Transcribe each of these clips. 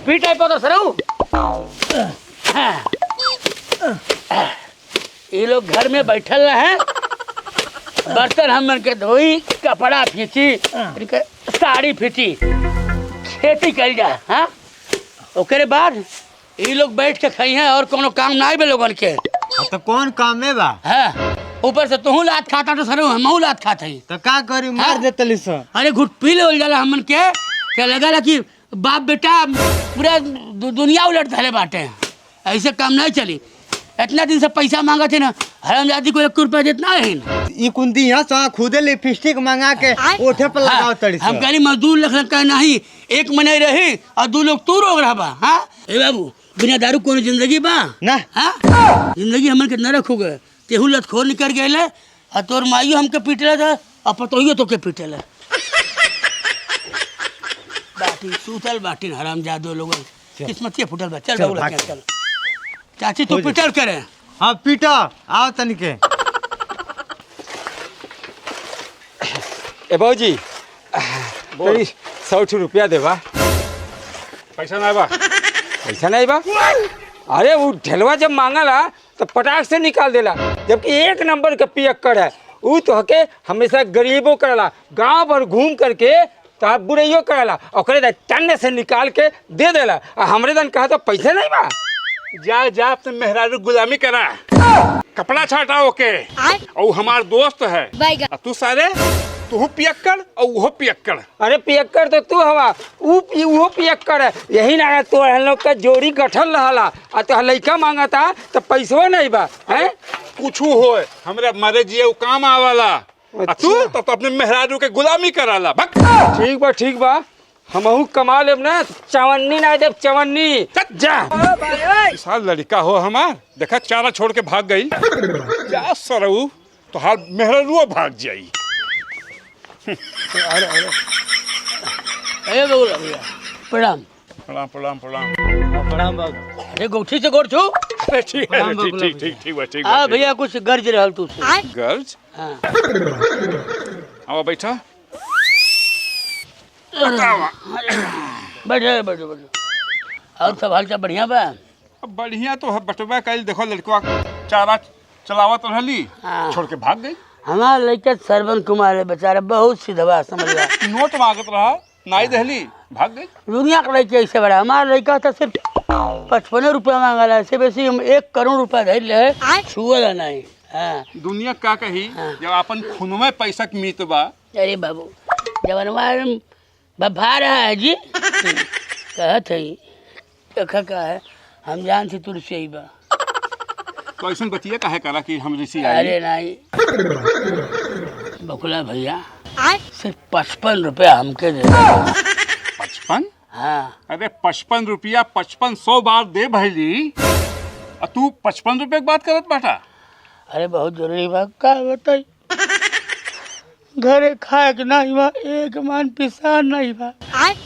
पीठ है पता सर ये लोग घर में बैठल रहे, बर्तन हम के धोई, कपड़ा फीची, साड़ी फीची, खेती कल जाए। हाँ ओकरे बाद ये लोग बैठ के खाई हैं और कोनो काम ना बे लोगन के। तो कौन काम में बा? हाँ ऊपर से तू लात खाता तो सर हमहू लात खाता ही। तो का करी मार देतली सो। अरे घुट पी ले जाला हमन के क्या लगा कि बाप बेटा पूरा दुनिया उलट धले बाटे। ऐसे काम नहीं चली। इतना दिन से पैसा मांगा थे ना, हरामजादी को 1 रुपया देता है। ई कुंदी यहाँ सो खुदे लिपस्टिक मंगा के ओठे पर लगाओ तड़ी। हम कहली मजदूर लख नहीं, 1 महीने रही और 2 लोग तू रोक रहा बा। हाँ ए बाबू बिना दारू कोनो जिंदगी बा ना? हाँ जिंदगी हमन के न रखोगे। तेहू लतखोर निकल गए और तोर माइयो हमके पीटला था और पतोहियो तो के पीटला। बाटी सूतल बाटी हरामजादो लोगन किस्मत के फुटल बा। चल बाबू चल चाची तू पिटल करे। हाँ पीटा आओ तनिके। ए बाबूजी 100 रुपया देवा। पैसा नहीं बा। पैसा नहीं बा? अरे वो ढेलवा जब मांगला तो पटाख से निकाल देला, जबकि 1 नंबर का पियक्कड़ है। वो तो हके हमेशा गरीबों करला, गांव भर घूम करके तो बुराइयों करला, और टन से निकाल के दे देला। और हमरे दन कहा तो पैसे नहीं बा। जा जा अपने मेहरारू गुलामी करा, कपड़ा छाटा ओके। और हमार दोस्त है तू सारे तू पियक्कड़ और वो पियक्कड़। अरे पियक्कड़ तो तू हवा, वो पियक्कड़ है। यही ना तो हम लोग का जोड़ी गठल रहला और तो लइका मांगा था तो पैसवा नहीं बा है। कुछ हो हमरे मरे जिए वो काम आवाला। तू तो अपने मेहरारू के गुलामी कराला। ठीक बा हमहू कमा लेब ना। चवन्नी ना देव चवन्नी। जा साल लड़का हो हमार, देखा चारा छोड़ के भाग गई। जा सरऊ तो हाल मेहरारू भाग जाई। अरे बाबू प्रणाम प्रणाम प्रणाम प्रणाम प्रणाम बाबू। अरे गोठी से गोड़ छू। ठीक है ठीक। हाँ भैया कुछ गर्ज रहल तू से। गर्ज? हाँ आओ बैठा। बैठो और सब हाल चाल बढ़िया बा? बढ़िया तो है बटवा कल। देखो लड़का चारा चलावत रहली, छोड़ के भाग गई। हमारा लड़का श्रवण कुमार है बेचारा, बहुत सीधा समझ ला। नोट मांगत रहा नाई दहली, भाग गई। दुनिया का लड़का ऐसे बड़ा। हमारा लड़का था सिर्फ 55 रुपया मांगला, ऐसे वैसे हम 1 करोड़ रुपया धर ले छुअल नहीं। हाँ दुनिया का कही जब अपन खून में पैसा की मीत बा। अरे बाबू जवनवा बभा रहा है जी कहत है का है हम जान थी तुलसी आई बा। तो ऐसा बतिया काहे करा कि हम ऋषि आई? अरे नहीं बकुला भैया सिर्फ 55 रुपया हमके दे। 55? हाँ अरे 55 रुपया 5500 बार दे भैली और तू 55 रुपये की बात करत बाटा। अरे बहुत जरूरी बात का बताई। घरे खाए के नहीं बा, एक मान पिसान नहीं बा,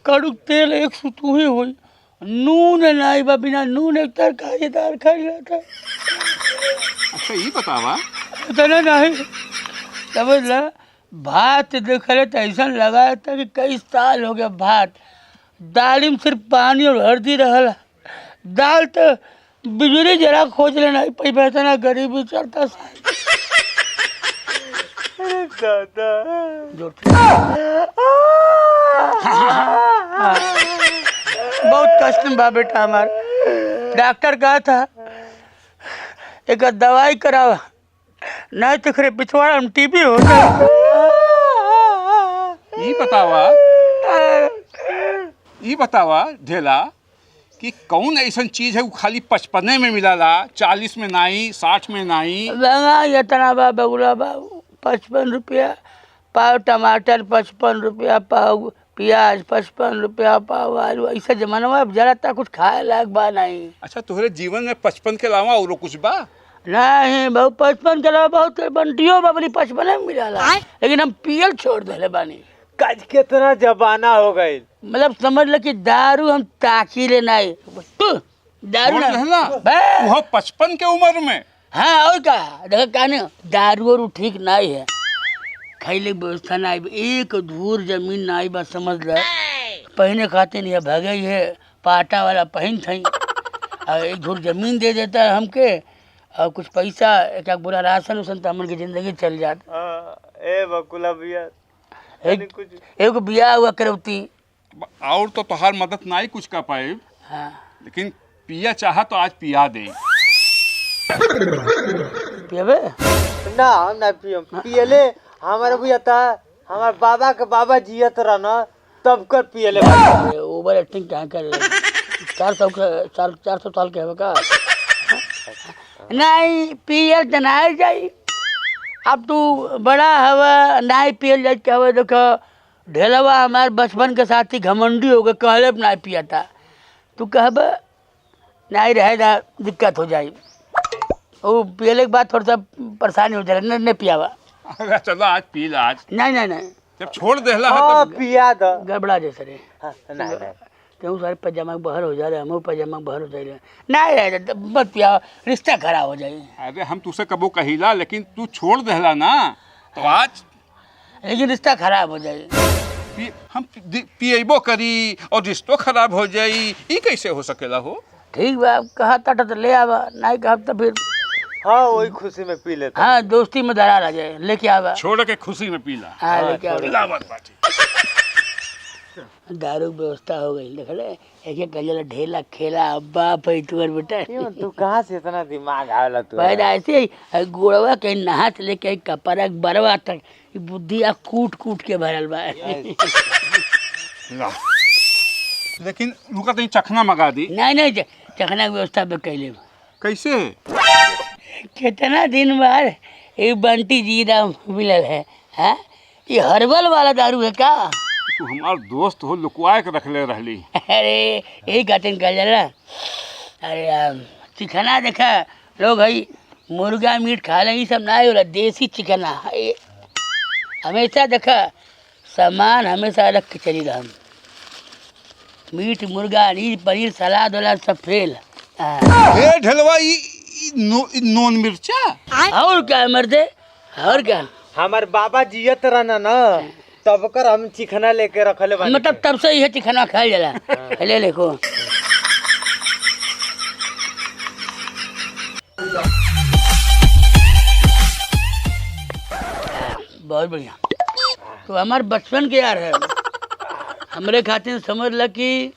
कड़ुक तेल 1 सुतू ही हुई, नून नहीं बा, बिना नून एक तरकारी दाल खा जाता। अच्छा ये बतावा इतना नहीं समझ ला। भात देखले तो ऐसा लगा था कि कई साल हो गया भात। दाली में सिर्फ पानी और हल्दी रहला, दाल तो बिजली जरा खोज लेना पैसा इतना गरीबी चलता। दादा बहुत कष्ट में बा बेटा हमारा। डॉक्टर कहा था एक दवाई करावा नहीं तो खरे पिछवाड़ा में टीबी हो जाए। ये बतावा ढेला कि कौन ऐसा चीज है वो खाली 55 में मिलाला, 40 में नहीं, 60 में नहीं। इतना बा बगुला बाबू 55 रुपया पाव टमाटर, 55 रुपया पाव प्याज, 55 रुपया पाव आलू। ऐसा जमाना में जरा तक कुछ खाए लायक बा नहीं। अच्छा तुम्हारे जीवन में 55 के अलावा और कुछ बा? नहीं बहु 55 के अलावा बहुत बंटियों बाबली 55 में मिला, लेकिन हम पियल छोड़ दे बानी। कज के तरह जमाना हो गई। मतलब समझ लो कि दारू हम ताकी ले नहीं दारू ना 55 के उम्र में। हाँ और क्या देखो कहने दारू और ठीक नहीं है, खैले व्यवस्था नहीं, एक धूर जमीन नहीं बा समझ ल। पहने खाते नहीं भागे ही है पाटा वाला पहन थई और एक धूर जमीन दे देता है हमके और कुछ पैसा एक बुरा राशन उसन तो हमन की जिंदगी चल जात। ए बकुला भैया एक बिया हुआ करवती। और तो तोहार मदद नहीं कुछ कर पाए, हाँ लेकिन पिया चाहा तो आज पिया दे। पियबे ना हम ना पियले हमारे भैया था हमारे बाबा के बाबा जियत रहा ना तब कर पियले। ओवर एक्टिंग क्या कर 400 साल के है का नहीं पियल तो नहीं जाई। अब तू बड़ा हवा नहीं पियल जाए क्या हवा। देखो ढेलवा हमारे बचपन के साथी घमंडी हो गए कहले नहीं पिया था तू कहब नहीं रहेगा दिक्कत हो जाए। वो पियले के बाद थोड़ा सा परेशानी हो जाए नहीं पियावा। अगर चलो आज पी ला आज, नहीं नहीं नहीं जब छोड़ देला है हाँ तब पिया दो गड़बड़ा जैसे रे नहीं क्यों सारे पजामा बहर हो जा रहे हम पजामा बहर हो जा रहे नहीं रहे मत पिया रिश्ता खराब हो जाए। अरे हम तुझसे कबो कहिला, लेकिन तू छोड़ देला ना तो आज लेकिन रिश्ता खराब हो जाए। हम पिएबो करी और रिश्तो खराब हो जाई, ये कैसे हो सकेला हो? ठीक बा कहा था तो ले आवा नहीं कहा तो फिर हाँ वही खुशी में पी लेता। हाँ दोस्ती में दरार आ जाए लेके आवा। छोड़ के खुशी में पीला। हाँ लेके आवा। लावत बाटी दारू की व्यवस्था हो गई देख ले एक एक कजला ढेला खेला अब्बा पैतुअर बेटा तू कहाँ से इतना दिमाग आवेला तू? पैदा ऐसे ही गोड़वा के नहा से लेके कपड़ा बरवा तक बुद्धि आ कूट कूट के भरल बा। ला। लेकिन रुका तो चखना मंगा दी। नहीं नहीं चखना की व्यवस्था पे कैले कैसे? कितना दिन बाद ये बंटी जीरा मिलल है। हाँ ये हर्बल वाला दारू है का? तू हमार दोस्त हो लुकवा के रख ले रहली। अरे यही काटन कर जाला। अरे चिकना देखा लोग भाई मुर्गा मीट खा ले ये सब ना होला देसी चिकना हमेशा देखा सामान हमेशा रख के चली रहा। मीट मुर्गा अनीर पनीर सलाद वाला सब फेल। ए ढलवा नॉन मिर्चा और क्या मर्दे और क्या हमारे बाबा जियत रहना ना तब कर हम चिकना लेके रखले बानी। मतलब तब से यह चिकना खाई जाला। ले लेको बहुत बढ़िया। तो हमारे बचपन के यार है हमरे खातिर समझ ल कि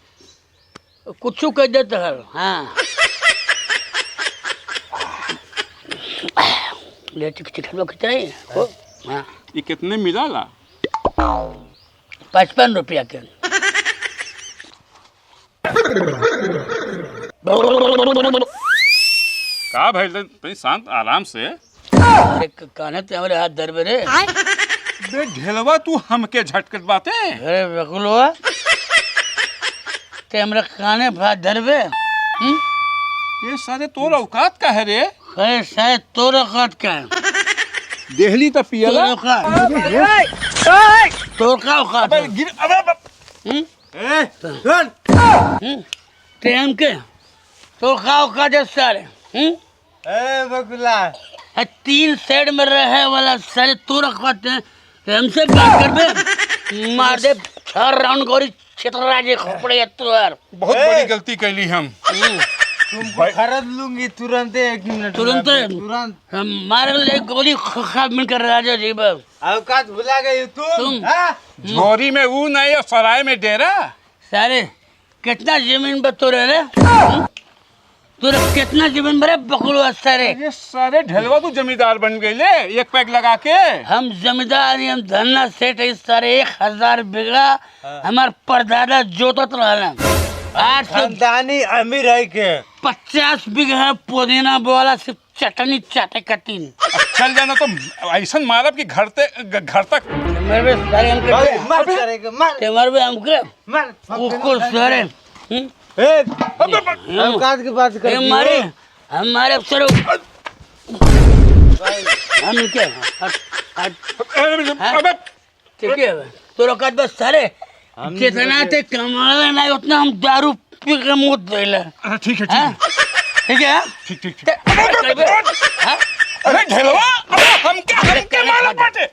कुछ कह देते है। हाँ ले चिकन खिंचाई हो। हाँ ये कितने मिला ला? 55 रुपया के। का भाई तनी शांत आराम से। अरे काने ते हमारे हाथ दर्द रे। बे ढेलवा तू हमके झटकत बाते। अरे बकुलवा ते हमरा काने पे हाथ दर्द ये सारे तोर औकात का है रे? अरे शायद तोर औकात का है। देहली तो पियला। तोर का औकात अबे है? गिर अबे ए सुन ते हमके तोर का औकात है सारे। ए बकुला 3 साइड में रहे वाला सारे तोर औकात है। ते हमसे बात करबे मार दे 4 राउंड गोरी छितराजे खोपड़े तोर। बहुत बड़ी गलती कैली हम। तुमको खरीद लूंगी तुरंत 1 मिनट तुरंत तुरंत। हम मारे ले गोली खा मिलकर राजा जी बाब औकात भुला गई तुम। हाँ? झोरी में वो नहीं और सराय में डेरा। सारे कितना जमीन पर तोरे रे? तोरे कितना जमीन पर बकुलवा सारे? ये सारे ढलवा तू जमींदार बन गई ले एक पैक लगा के। हम जमींदार हम धन्ना सेठ है सारे 1000 बिगड़ा हमार परदादा जोतत रहना। 850 खानदानी अमीर है के 50 बीघा पुदीना वाला सिर्फ चटनी चाटे कटीन। चल जाना तो ऐसा मारब कि घर तक। मेरे सारे हमके मर करेगा मर ते मरबे हमके मर कुकुर सारे। ए औकात की बात कर हमारे हमारे अफसर हम क्या अबे ठीक है तो औकात बस सारे जितना ते कमावे नहीं उतना हम दारू पी के मुँह देला। ठीक है ठीक है ठीक ठीक। हाँ? अरे ढलवा हमके मालूम बाटे।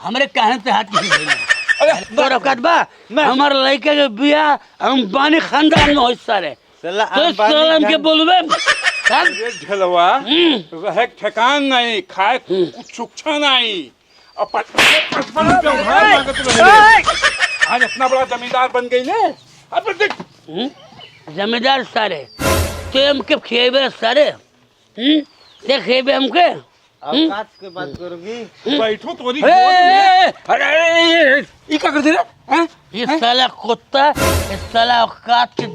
हमारे कहने से हाथ किसी देला तोर औकात बा हमार लड़के के बियाह हम बानी खानदान में होइस सारे साला तो सालम के बोलबे चल ये ढेलवा रहे ठेकान नहीं, खाए कुछ सुक्षा नहीं। और 55 रुपया उधार मांगत रहे। आज इतना बड़ा जमींदार बन गई ने। अब देख जमींदार सारे तो हमके खेबे सारे ते खेबे हमके औकात के बात करोगी। बैठो तोरी अरे ये क्या करते रे? ये साला कुत्ता इस साला औकात के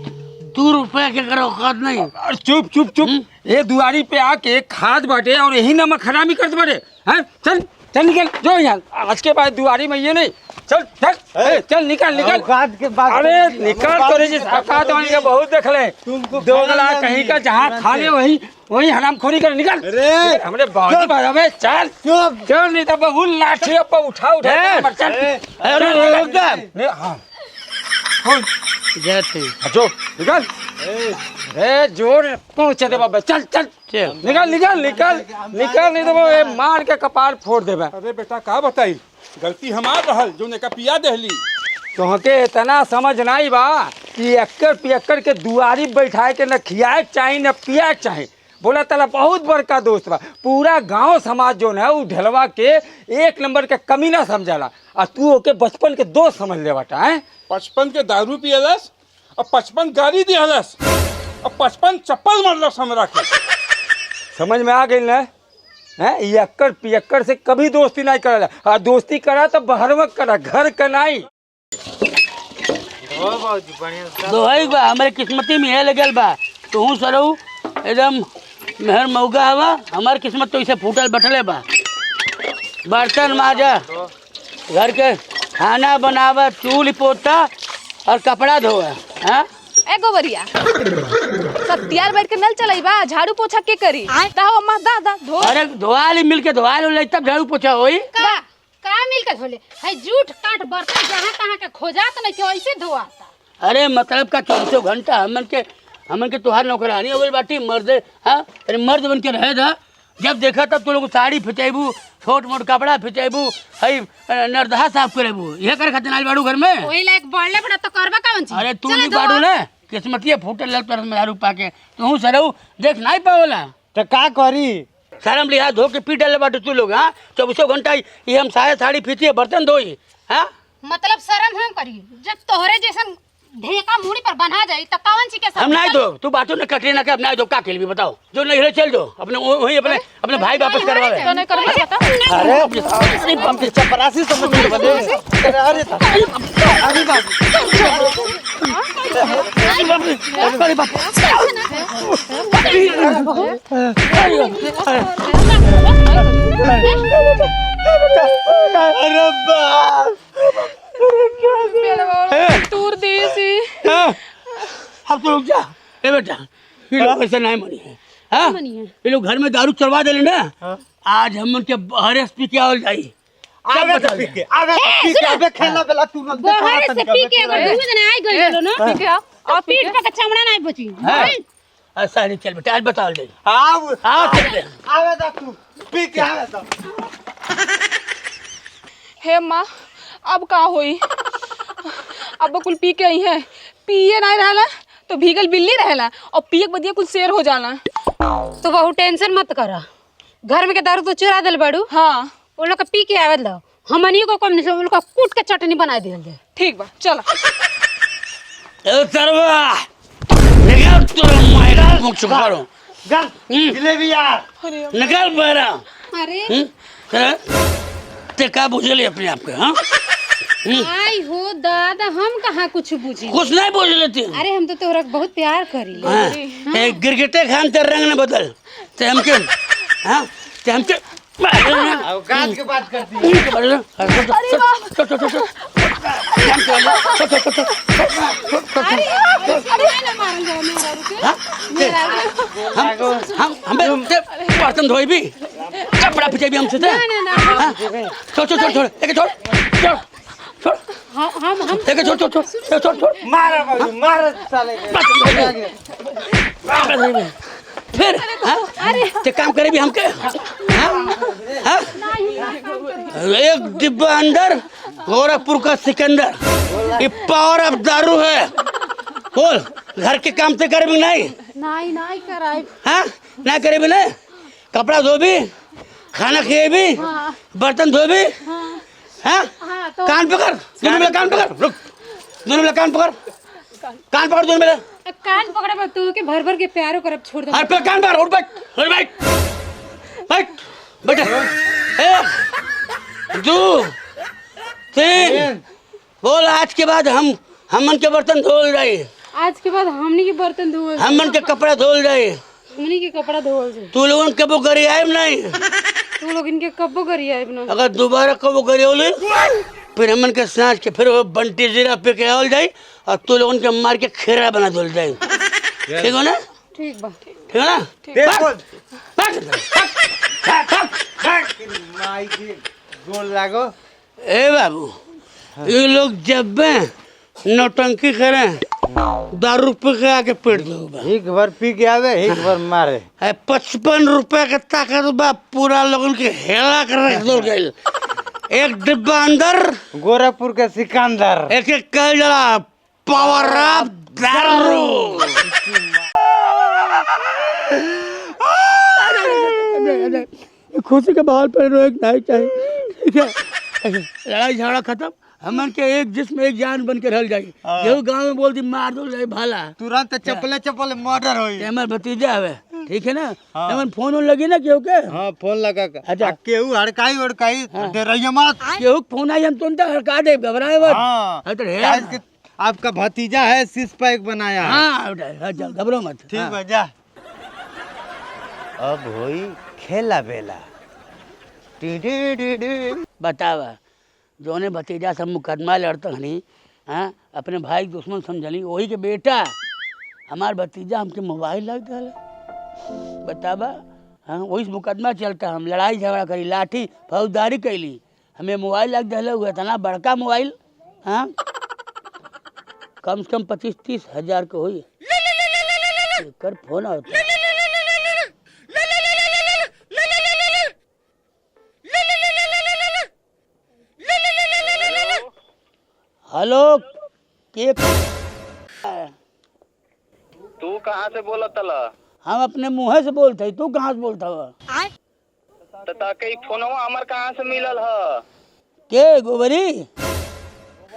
2 रुपए के कर औकात नहीं। अरे चुप चुप चुप, ये दुआरी पे आके खाद बाटे और यही नमक हरामी करते बाटे। हैं चल चल निकल जो यहाँ, आज के बाद दुआरी में ये नहीं। चल चल चल निकल निकल। औकात के बात अरे निकल तोरे जिस औकात वाले के बहुत देख ले। तुमको दोगला कहीं का जहाँ खा ले वही वही हरामखोरी कर निकल। अरे हमने बहुत बार में चल चुप। चल नहीं तो बहु लाठी अब उठा उठा चल। अरे रुक जा हाँ जाते जो निकल। ए जोर पहुंचे दे बाबा, चल चल चल निकल निकल निकल निकल, नहीं तो वो ये मार के कपार फोड़ देबे। अरे बेटा का बताई, गलती हमार रहल जो ने का पिया देहली। तोहके इतना समझ नहीं बा कि एक्कर पियक्कर के दुआरी बैठाए के न खियाए चाहे न पियाए चाहे। बोला तला बहुत बड़का दोस्त बा, पूरा गांव समाज जो है उ ढेलवा के 1 नंबर के कमी ना समझला, और तू ओके बचपन के दोस्त समझ ले बाटा है। 55 के दारू पियलस और 55 गाड़ी दिहलस और 55 चप्पल मारलस हमरा के। समझ में आ गई ना? है ये एक्कर पियक्कर से कभी दोस्ती नहीं करला, और दोस्ती करा तो बहरवक करा, घर का नहीं। हो बाबूजी बढ़िया। दोहई बा हमारे किस्मती में है लगल बा। तू सरऊ एकदम मेहर मौका हवा, हमार किस्मत तो इसे फूटल बटले बा। बर्तन माजा, घर के खाना बनावा, चूल्ह पोता और कपड़ा धोआ। हाँ ए गोबरिया सत्यार बैठ के नल चलाई बा, झाड़ू पोछा के करी दाहो अम्मा दा दा धो। अरे धोआली मिल के धोआली तब झाड़ू पोछा होई। का मिल के धोले है जूठ काट बर्तन जहाँ तहाँ के खोजात नहीं कि ऐसे धोआता। अरे मतलब का 24 घंटा हमन के तुहार नौकरानी हो गई बाटी मर्द। हाँ अरे मर्द बन के रहे था, जब देखा तब तो लोग साड़ी फिचेबू, छोट मोट कपड़ा फिचेबू, हई नरदहा साफ करेबू, ये कर खातिर आइल बाड़ू घर में। वही लायक बढ़ले बड़ा तो करबा कौन चीज। अरे तू नहीं बाड़ू ना, किस्मतिया फूटल लल पर दारू पाके तू सरऊ देख नहीं पावला। तो का करी? शर्म लिहा धो के पी डाले बाटू तू लोग। हाँ 24 घंटा ये हम साड़ी फीचिए बर्तन धोई। हाँ मतलब शर्म हम करी, जब तोहरे जैसन ढेका मुड़ी पर बना जाई त कौन ची के हम नहीं दो, तू बातों ने कटरीना के अब नहीं दो, का खेल भी बताओ। जो नहीं रहे चल दो अपने वही अपने भाई वापस करवावे। तो नहीं कर सकता। अरे हम के चपरासी समझ में बने। अरे अरे अरे बाप अरे बाप अरे बाप तूर देसी अब तो रुक जा। ए बेटा ये लोग ऐसा नहीं मनी है। हाँ ये लोग घर में दारू चलवा देले ना, आज हम उनके हरेस पी के आवल जाई। आवे तो पी के आवे खेला बेला तू न बाहर से पी के अगर दूध ने आई गई लो ना ठीक है और पीठ पे का चमड़ा नहीं बची। हाँ ऐसा नहीं, चल बेटा आज बता दे। आओ हाँ चल बे। आवे तो तू पी के आवे तो। हे माँ अब का होई? अब कुल पी के आई है, पिए नहीं रहला तो भीगल बिल्ली रहला और पिए के बदिया कुल शेर हो जाला। तो बहु टेंशन मत करा, घर में के दारू तो चुरा दिल बाड़ू। हाँ वो लोग का पी के आवे लो, हमनियो को कम नहीं, वो लोग का कूट के चटनी बना दिल दे। ठीक बा चला। ए सरवा निकाल तोरा मायरा मुख छुपारो गल जिलेबी यार। निकाल बहरा। अरे ते का बुझले अपने आप के? हाँ आई हो दादा हम कहाँ कुछ बुझी। कुछ नहीं बोल लेती। अरे हम तो तोरा बहुत प्यार करी। हाँ गिरगिटे खान तेरे रंग न बदल ते हमके। हाँ ते हमके औकात की बात करती है। हम बर्तन धोई भी, कपड़ा फिचे भी हमसे। छोड़ छोड़ छोड़ छोड़ एक छोड़ छोड़ छोड़ हम एक छोड़ छोड़ छोड़ छोड़ छोड़ मारा बाबू मारा साले के। फिर ते काम करे भी हमके एक डिब्बा अंदर गोरखपुर का सिकंदर ये पावर ऑफ दारू है। बोल घर के काम से करे भी नहीं नहीं कराई। हाँ ना करे भी नहीं कपड़ा धो भी खाना खाए भी बर्तन धो भी हाँ कान पकड़ दोनों मिला कान पकड़ रुक दोनों मिला कान पकड़ दोनों मिला कान पकड़े तू के भर भर के प्यारो करब छोड़ दे। अरे पे कान पकड़ उठ बैठ एक दो तीन बोल आज के बाद हमन के बर्तन धोल जाए। आज के बाद हमनी के बर्तन धोल हमन के कपड़ा धोल जाए। हमनी के कपड़ा धोल से तू लोगन कबो करी आए नहीं तू लोग इनके कब्बो करिए अपना। अगर दोबारा कबो करी होले फिर हमन के सांच के फिर वो बंटी जीरा पे के आवल जाए और तू लोगन के मार के खेरा बना धोल जाए। ठीक हो ना ठीक बा ठीक है ना माई के गोल लागो। ए बाबू ये लोग जब नौटंकी करें दारू पी के आके पेट दो एक बार पी के आवे एक बार मारे 55 रुपए का ताकत बा पूरा लोगन के हेला कर रख दो गई। एक डिब्बा अंदर गोरखपुर के सिकंदर एक कल जला पावर ऑफ दारू। खुशी के माहौल पर रोक नहीं चाहिए। ठीक है लड़ाई झगड़ा खत्म हमन के एक जिस्म एक जान बन के रह जाए। यही गांव में बोलती मार दो जाए भाला तुरंत चप्पल मर्डर होई। हमार भतीजा हवे ठीक है ना हमन फोन लगी ना केहू के हाँ फोन लगा के अच्छा। केहू हड़काई उड़काई डराइए मत। केहू फोन आई हम तुरंत हड़का दे घबराए मत। हाँ हाँ, तो ढेर- आज के आपका भतीजा है सिक्स पैक बनाया है। हाँ चल घबरो मत। ठीक हाँ। है जा अब होई खेला बेला। बतावा जोने भतीजा सब मुकदमा लड़ता हनी हाँ अपने भाई दुश्मन समझली वही के बेटा हमार भतीजा हमके मोबाइल लग गया। बतावा हाँ वही मुकदमा चलता हम लड़ाई झगड़ा करी लाठी फौजदारी कैली हमें मोबाइल लग दिया हुआ इतना बड़का मोबाइल हाँ कम से कम 25-30 हजार के हुई कर फोन आता। हेलो के तू कहाँ से बोला तला? हम अपने मुँह से बोलते तू कहाँ से बोलता हुआ तो ताकि फोनवा हमर कहाँ से मिलल ह? के गोबरी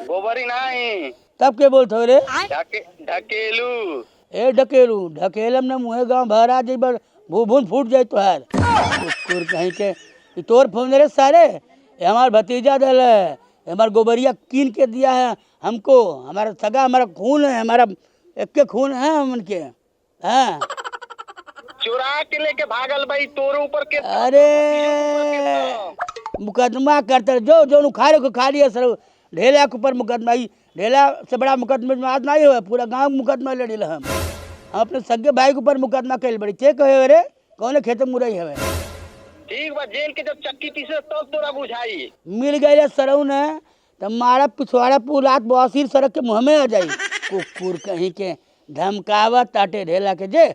गोबरी नहीं तब के बोलते हो रे ढकेलू। ए ढकेलू ढकेलम न मुँह गाँव भर आ जाई बर भून फूट जाए तुहार कुकुर कहीं के ई तोर फोन रे सारे ये हमार भतीजा दल है हमार गोबरिया कीन के दिया है हमको हमारा सगा हमारा खून है हमारा एक के खून है हमन के हाँ चुरा के लेके भागल भाई तोर ऊपर के। अरे मुकदमा करते जो जो खारे को खा लिया सर ढेला के ऊपर मुकदमा ही ढेला से बड़ा मुकदमा में आज नहीं हुआ पूरा गांव मुकदमा लड़ी हम अपने सगे भाई के ऊपर मुकदमा कैल बड़ी चेक है रे कौन खेत मुरई हवे ठीक बा जेल के जब चक्की पीसे तब तोरा बुझाई। मिल गए सरऊ ने तब मारा पिछवाड़ा पुलात बसीर सड़क के मुँह में आ जाई कुकुर कहीं के धमकावा ताटे ढेला के जे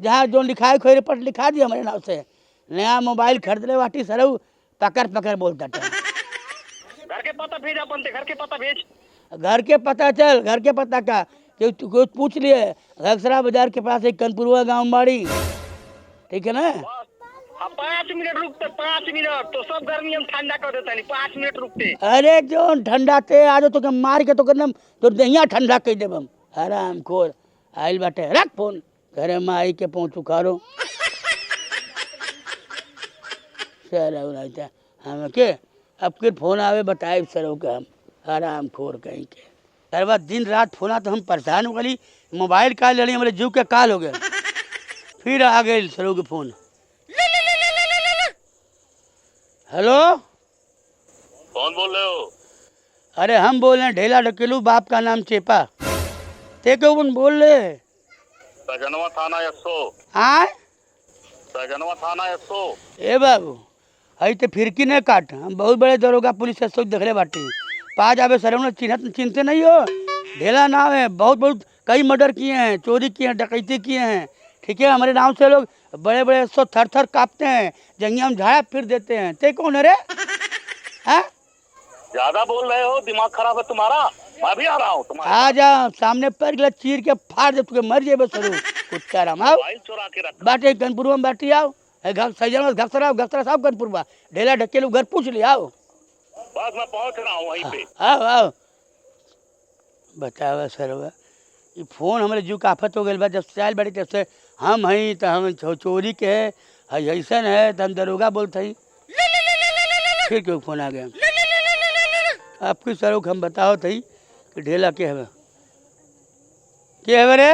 जहाँ जो लिखाए खोरे पर लिखा दिया हमारे नाम से नया मोबाइल खरीद ले बाटी सरऊ पकड़ बोलता घर के पता भेज अपन घर के पता भेज। घर के पता चल घर के पता का कोई पूछ लिए घगसरा बाजार के पास एक कनपुरवा गाँव बाड़ी ठीक है ना। 5 मिनट रुकते 5 मिनट तो सब गर्मी हम ठंडा कर देता नहीं 5 मिनट रुकते। अरे जो ठंडा ते आज तो मार के तो करना तो दहिया ठंडा कह देब हम आराम खोर आइल बाटे रख फोन घरे में आई के पहुँचू खारो सर हम के अब के फोन आवे बताए सर के हम आराम खोर कहीं के हर बात दिन रात फोन आ तो हम परेशान हो गली मोबाइल काल लड़ी हमारे जीव के काल हो गए फिर आ गए सर के फोन। हेलो कौन बोल रहे हो? अरे हम बोल रहे हैं ढेला ढकेलू बाप का नाम चेपा ते कौन बोल रहे सजनवा थाना 100। आए सजनवा थाना 100। ए बाबू हई तो फिरकी नहीं काट हम बहुत बड़े दरोगा पुलिस से देखले बाटी पा जावे सर चिंते नहीं हो ढेला नाम है बहुत बहुत कई मर्डर किए हैं चोरी किए हैं डकैती किए हैं ठीक है हमारे नाम से लोग बड़े बड़े सो थर थर कांपते हैं, जंगिया में झाड़ा फिर देते हैं। ते कौन है रे? हाँ, ज्यादा बोल रहे हो, दिमाग खराब है तुम्हारा। मैं भी आ रहा हूँ तुम्हारे आ जा सामने पैर गिला चीर के फाड़ दे, तुके मर जेबे सरू कुत्ता राम। आओ मोबाइल चुरा के रख। बाटे गनपुरवा में बाटी आओ, सजन घसरा साहब गनपुरवा ढेला ढकेलू घर पूछ लिया। आओ बस मैं पहुंच रहा हूँ वहीं पे। आओ आओ। बतावा सरवा, ये फोन हमारे जू का आफत हो गई बा। जब से आयल बाड़ी तब से हम हई तो हम चोरी के है, ऐसा है तो हम दरोगा बोलते ही। फिर क्यों फोन आ गया आपकी सरो? हम बताओ थी कि ढेला के है रे?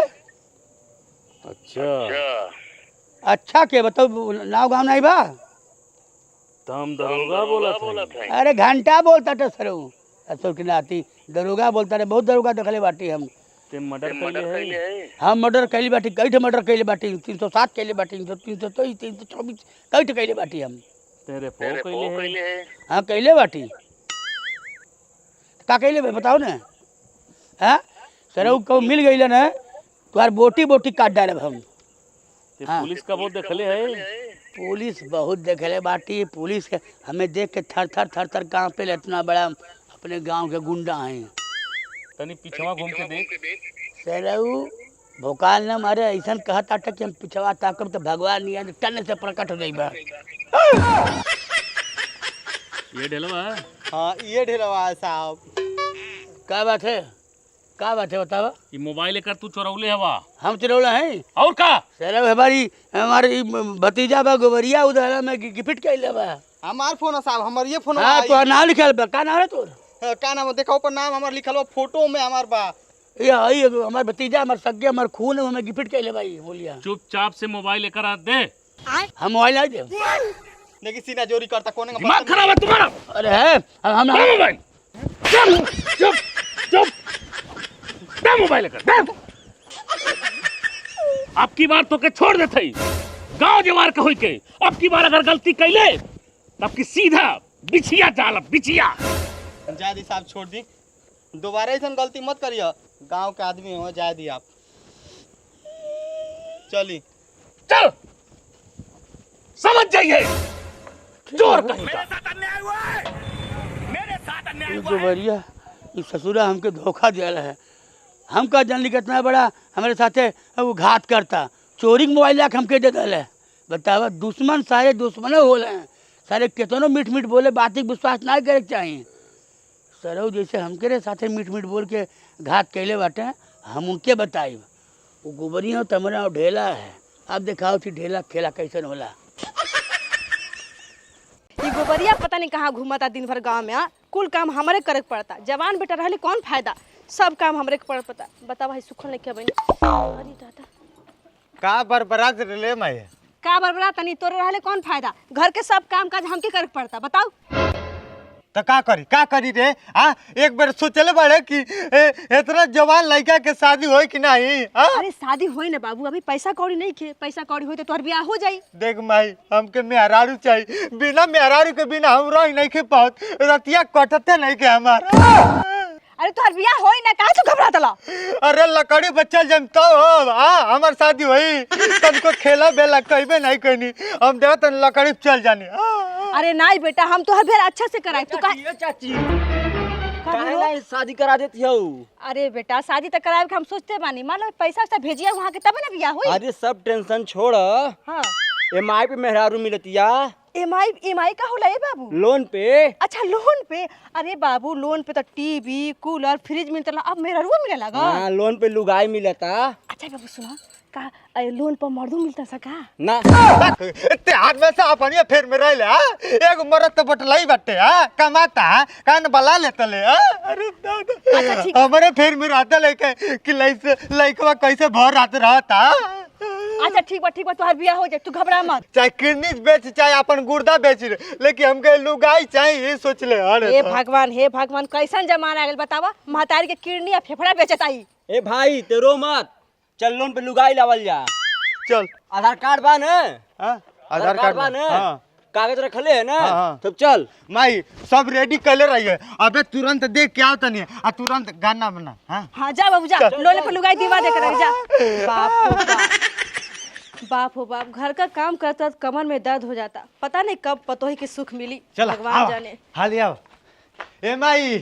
अच्छा के बताओ, नाव गाँव नहीं बा? हम दरोगा बोला था। अरे घंटा बोलता था सर, असर की नाती दरोगा बोलता रहे। बहुत दरोगा देखले बाटी हम। मर्डर कैले है। हम मर्डर कैली बाटी, कई ठे मर्डर कैले बाटी, 307 कैले बाटी, 323, 324 कई ठे कैले बाटी हम। तेरे कैले है। हाँ कैले बाटी। का कैले बताओ ना। हाँ सर को मिल गई ना तुम्हार बोटी बोटी काट डाले हम। हाँ। पुलिस का बहुत देखले है। पुलिस बहुत देखले बाटी। पुलिस के हमें देख के थर थर थर थर कांपे। इतना बड़ा अपने गांव के गुंडा हैं। तनी पिछवा घूम के देख। सरऊ भोकाल न मारे, ऐसा कहता था कि हम पिछवा ताकब तो भगवान नहीं है टन से प्रकट हो जाइबा। ये ढेलवा। हाँ ये ढेलवा है साहब। क्या बात है? क्या बात है बतावा। ये मोबाइल लेकर तू चोरौले हवा। हम चिरौला हैं और का? सरऊ हमारी भतीजा बा गोबरिया उधर में गिफ्ट कैले बा। हमार फोन है साहब, हमार ये फोन। हाँ तो नाम लिखल बा। का नाम है तोर? का नाम देखो ऊपर नाम हमार लिखल बा, फोटो में हमार बा। ये आई हमार भतीजा, हमार सगे, हमार खून है, हमें गिफ्ट कैले भाई। बोलिया चुपचाप से मोबाइल लेकर आ दे। हम मोबाइल नहीं दे। देखी सीना चोरी करता कौन है? दिमाग खराब है तुम्हारा। अरे है हम मोबाइल। चुप चुप चुप। दे मोबाइल लेकर दे। अब की बार तो के छोड़ देते गांव जवार के होई के। अब की बार अगर गलती कैले तब की सीधा बिछिया डाल। बिछिया जा दी साहब, छोड़ दी। दोबारा ऐसा गलती मत करिए। गांव के आदमी हो, जा दी आप। चली चल समझ जाइए चोर कहीं का। गोबरिया ये ससुरा हमके धोखा दिया है। हम का जानली कितना बड़ा हमारे साथे वो घात करता। चोरी के मोबाइल लाके हमके दे दिल है। बतावा दुश्मन सारे दुश्मन हो रहे हैं। सारे कितनों मीठ मीठ बोले, बात विश्वास ना करे के चाहिए। सरऊ जैसे हमके रे साथे मीठ मीठ बोल के घात कैले बाटे, हम उनके बताई। वो गोबरिया तमरा ढेला है। अब दिखाओ थी ढेला खेला कैसन होला। ये गोबरिया पता नहीं कहाँ घूमता दिन भर गांव में। कुल काम हमारे करे पड़ता। जवान बेटा रहले कौन फायदा, सब काम हमरे के पड़ता। बता भाई सुखल नहीं क्या बनी। अरे दादा का बरबरात ले मैं का बरबरा तनी तोरे रहले कौन फायदा। घर के सब काम काज हमके करे पड़ता। बताओ तो का करी रे? हाँ एक बार सोचले बाड़े कि इतना जवान लड़का के शादी होई कि नहीं? अरे शादी होई ना बाबू, अभी पैसा कौड़ी नहीं खे। पैसा कौड़ी होई तो तोहर ब्याह हो जाई। देख माई, हमके मेहरारू चाहिए। बिना मेहरारू के बिना हम रह नहीं के पात। रतिया कटते नहीं के हमार। अरे तोहर ब्याह होई ना, काहे तू घबरात ला? अरे लकड़ी बच्चा जमता हो। हमार शादी हुई तुमको खेला बेला कहबे नहीं कहनी। हम देव तन लकड़ी चल जानी। अरे नहीं बेटा, हम तोहर भेर अच्छा से कराई। तू का चाची काहे ना शादी करा देती हो? अरे बेटा शादी तो कराए के हम सोचते बानी। मान लो पैसा वैसा भेजिया वहाँ के तब ना ब्याह होई। अरे सब टेंशन छोड़। हाँ एमआई पे मेहरारू मिलतिया। एमआई का होला ए बाबू? लोन पे। अच्छा लोन पे? अरे बाबू लोन पे तो टीवी कूलर फ्रिज मिलता। अब मेरा रुआ मिले लगा। हाँ लोन पे लुगाई मिलता। अच्छा बाबू सुना का लोन पर मर्दू मिलता सका ना? इतने हाथ में से अपनिया फेर में रह ले। एक मरद तो बटलाई बटे कमाता कान बला लेता ले। अरे दादा हमारे फेर में रहता लेके कि लइकवा कैसे भर रात रहता। अच्छा ठीक बा तोहर बियाह हो जाए, तू घबरा मत। चाहे किडनी बेच चाहे अपन गुर्दा बेच, लेकिन हमके लुगाई चाहिए ये सोच ले। हे भगवान कैसन जमाना आ गेल बतावा। महतारी के किडनी या फेफड़ा बेचत आई। ए भाई तेरो मत चल लोन पे लुगाई लावल जा। चल आधार कार्ड बा न? आधार कार्ड बा न? हाँ। कागज रखले है ना? हाँ। तब चल माई सब रेडी कर रही है। अबे तुरंत देख क्या होता नहीं है। तुरंत गाना बना। हाँ जा बाबू जा, लोन पे लुगाई दिवा दे कर जा। बाप रे बाप। बाप हो बाप, घर का काम करता तो कमर में दर्द हो जाता। पता नहीं कब पतोही की सुख मिली, चल भगवान जाने। हाली आओ। ए माई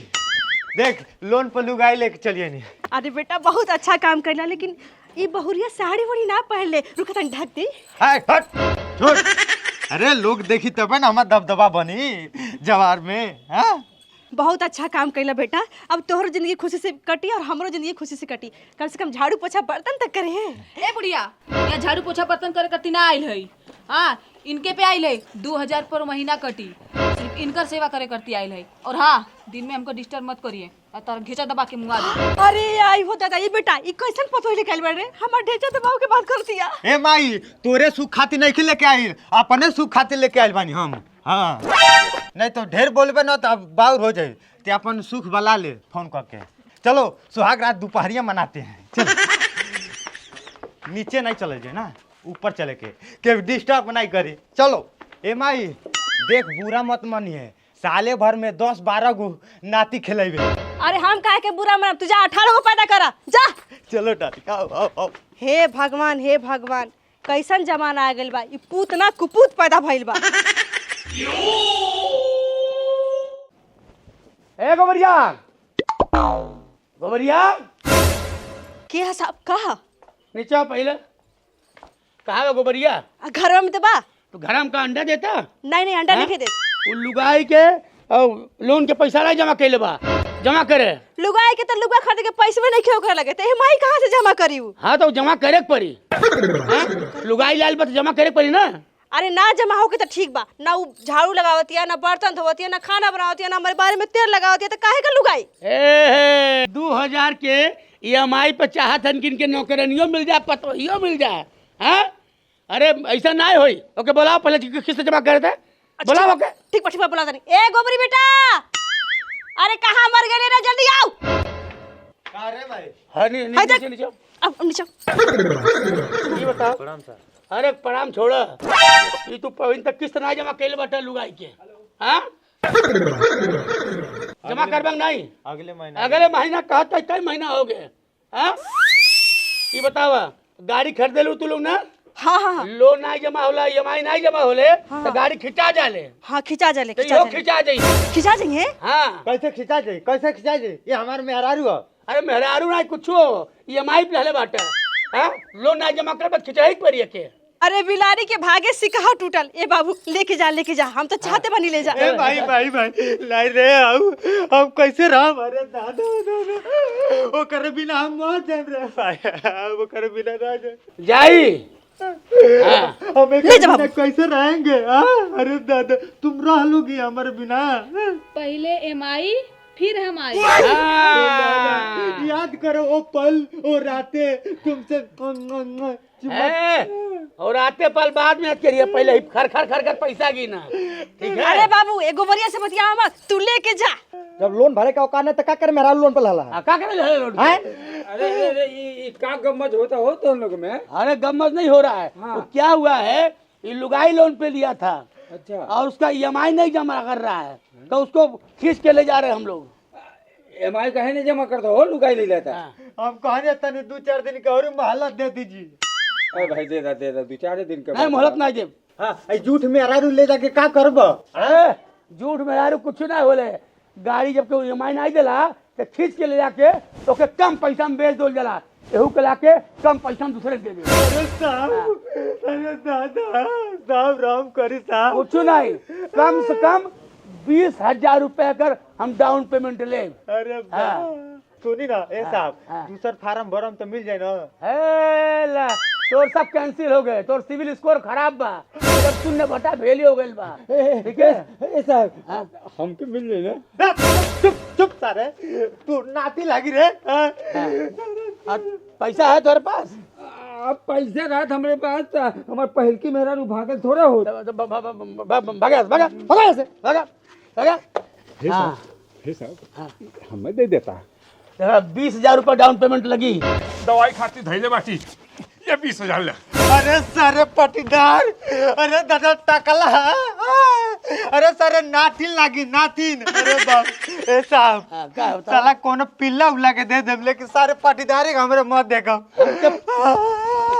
देख लोन पर लुगाई लेके चलिए नहीं। अरे बेटा बहुत अच्छा काम करना, लेकिन ये बहुरिया साड़ी वाड़ी ना पहन ले, रुका तन ढक दी। हट छोड़। अरे लोग देखी तब ना हमार दबदबा बनी जवार में। हाँ बहुत अच्छा काम कैला बेटा। अब तोहर जिंदगी खुशी से कटी और हमरो जिंदगी खुशी से कटी। कम से कम झाड़ू पोछा बर्तन तक करे हैं। ए बुढ़िया, यहाँ झाड़ू पोछा बर्तन करे करती ना आइल है। हाँ, इनके पे आइल है 2000 पर महीना कटी, सिर्फ इनकर सेवा करे करती आइल है। और हाँ, दिन में हमको डिस्टर्ब मत करिए, तार घेचा दबा के मुंगा दे। अरे आई हो दादा, ये बेटा ई कैसन पतोही लेके आइल बाड़े? हमार ढेचा दबाव के बात कर दिया। ए माई तोरे सुख खातिर नहीं लेके आई, अपने सुख खातिर लेके आइल बानी हम। हाँ नहीं तो ढेर बोलबे ना तो अब बाउर हो जाए। ते अपन सुख बला ले फोन करके। चलो सुहाग रात दोपहरिया मनाते हैं। चल नीचे नहीं चले जाए ना, ऊपर चले के डिस्टर्ब नहीं करे। चलो ए माई देख बुरा मत मानिए, साले भर में 10-12 गो नाती खिलेबे। अरे हम काहे के बुरा मानब, तू जा 18 गो पैदा करा जा। चलो टाटी आओ आओ आओ। हे भगवान, हे भगवान, कैसन जमाना आ गइल बा। ई पूत ना कुपूत पैदा भइल बा। ए गोबरिया, गोबरिया के है साहब? कहा नीचे आओ पहले। कहाँ है गोबरिया? घर में तो बा। तो घर में का अंडा देता? नहीं अंडा हाँ? नहीं दे। वो लुगाई के और लोन के पैसा नहीं जमा कैले बा, जमा करे। लुगाई के तो लुगा खरीद के पैसे में नहीं खेव करे लगे, तो माई कहाँ से जमा करी? हाँ तो जमा करे के पड़ी। हाँ? लुगाई लाल बा तो जमा करे के पड़ी ना। अरे ना जमा हो के तो ठीक बा ना, वो झाड़ू लगावतिया ना, बर्तन धोवतिया ना, खाना बनावतिया ना, हमारे बारे में तेल लगावतिया, तो काहे का लुगाई? ए 2000 के EMI पे चाहत हन किन के नौकरनियों मिल जाए, पतोहियों मिल जाए। हाँ अरे ऐसा ना होई। ओके बोलाओ पहले किस्त जमा करे थे, बोलाओ। ओके ठीक बा बोला तनी। ए गोबरी बेटा, अरे कहाँ मर गए ना, जल्दी आओ। अरे भाई हाँ नीचे नीचे अब नीचे ये बताओ। प्रणाम सर। अरे प्रणाम छोड़, ये तू पहले तक किस्त ना जमा कैले बाटे लुगाई के। हाँ जमा करबंग नहीं? अगले महीना कहता कई महीना हो गए। हाँ ये बतावा, गाड़ी खरीदे लू तू लोग ना? हाँ लोन नहीं जमा होला, EMI नहीं जमा होले तो गाड़ी खिंचा जाले। हाँ खिंचा जाले, खिंचा जाइए। हाँ कैसे खिंचा जाए? ये हमारे मेहरारू है। अरे मेहरारू नहीं कुछ EMI पे हले बाटे। हाँ लोन नहीं जमा कर खिंचाई पड़ी के। अरे बिलारी के भागे सिकहा टूटल। ए बाबू लेके जा, हम तो चाहते बनी ले जा। ए भाई लाई रे आओ, हम कैसे रहम? अरे दादा वो करे बिना हम मर जाए रे भाई, वो करे बिना ना जाई। हम ले जा बाबू। कैसे रहेंगे? अरे दादा तुम रह लोगी हमारे बिना? पहले EMI फिर हम आए। याद करो वो पल, वो रातें तुमसे। और आते पल बाद में करिए, पहले ही खर पैसा गिना। ठीक है? अरे बाबू एगो बरिया से बतिया मत, तू लेके जा। जब लोन भरे का औकात नहीं तो का करे, मेरा लोन पे लाला का करे लोन? अरे ये का गम्मत होता हो तुम लोग में? अरे गम्मत नहीं हो रहा है। हाँ। वो क्या हुआ है, ये लुगाई लोन पे लिया था। अच्छा। और उसका EMI नहीं जमा कर रहा है, तो उसको खींच के ले जा रहे हैं हम लोग। EMI कहे नहीं जमा करता हो, लुगाई ले लेता। हम कहने तने 2-4 दिन का और मोहलत दे दीजिए। अरे भाई दे दा 2-4 दिन का। नहीं मोहलत नहीं दे। हाँ झूठ में अरारू ले जाके का करब? झूठ में यार कुछ ना बोले। गाड़ी जब कोई EMI नहीं दिला तो खींच के ले जाके तो के कम पैसा में बेच दो जला, एहू के लाके कम पैसा में दूसरे दे दे। अरे साहब, अरे दादा साहब राम करी साहब। कुछ नहीं, कम से कम 20,000 रुपए कर हम डाउन पेमेंट ले। अरे सुनी ना ए साहब, दूसर फार्म भरम तो मिल जाए ना? ला तोर सब कैंसिल हो गए, तोर सिविल स्कोर खराब बा, जब सुनने बटा भेली हो गइल बा। ठीक है ए साहब हमके मिल जाए ना? चुप सारे, तू नाती लागी रे। पैसा है तोरे पास? अब पैसे रात हमारे पास था, हमारे पहल की मेहरा भागल थोड़ा हो। भागा। हे साहब हमें दे देता। 20,000 रुपए डाउन पेमेंट लगी। दवाई खाती धैले बाटी, ये 20,000 ले। अरे सारे पटीदार, अरे दादा टकला। अरे सारे नातिन लागी नातिन। अरे बाप ए साहब, क्या होता? साला कोनो पिल्ला उला के दे दे, लेकिन सारे पटीदार हमरे मत देखो।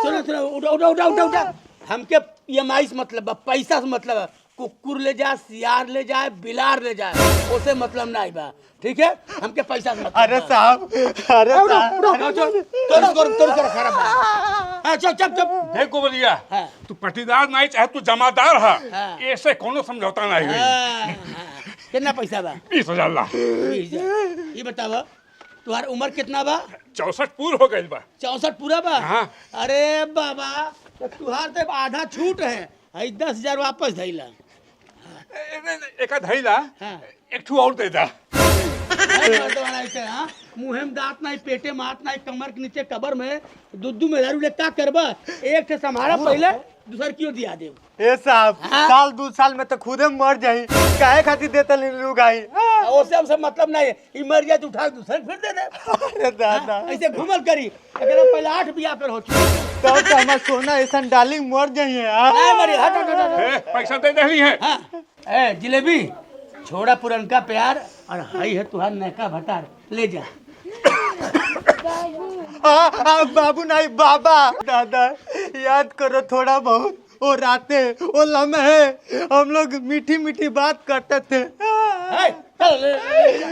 सुनो सुनो उठा उठा उठा उठा उठा हमके EMI से मतलब बा, पैसा से मतलब है। कुकुर ले जाए, सियार ले जाए, बिलार ले जाए, उसे मतलब नहीं बा, ठीक है? हमके पैसा से मतलब अरे बा। साहब अरे साहब तोड़ कर खराब बा। हाँ, चुप चुप चुप। देख गोबरिया हाँ। तू पटीदार नहीं चाहे तू जमादार है हाँ। ऐसे कोनो समझौता नहीं हुई। हाँ, कितना पैसा बा? 20,000 ला। ये बतावा तुम्हारी उम्र कितना बा? 64 पूर हो गई बा। 64 पूरा बा? हाँ। अरे बाबा तो तुहार तो आधा छूट है, 10,000 वापस धैला। एक धैला हाँ। एक ठू और दे दा। मुँह में दांत नहीं, पेटे में हाथ नहीं, कमर के नीचे कबर में दूध में दारू ले का करबा? एक से संभाला पहले, दूसर क्यों दिया दे? ए साहब हाँ? साल 2 साल में तो खुदे मर जाई, काहे खातिर देता लुगाई? उससे हमसे मतलब नहीं है, ई मर जाए तो उठा के दूसर फिर दे दे। अरे दादा ऐसे घूमल करी, अगर पहले 8 बिया पर हो चुकी। तब तो हमार सोना ऐसा डार्लिंग मर जाइए। नहीं मरी, हट हट हट। ए, पैसा दे दही है। हाँ, ए जिलेबी छोड़ा पुरनका प्यार और हई है तुहार नैका भटार, ले जा। बाबू नहीं बाबा, दादा याद करो थोड़ा बहुत, वो रातें वो लम्हे हम लोग मीठी मीठी बात करते थे। है, चल ले,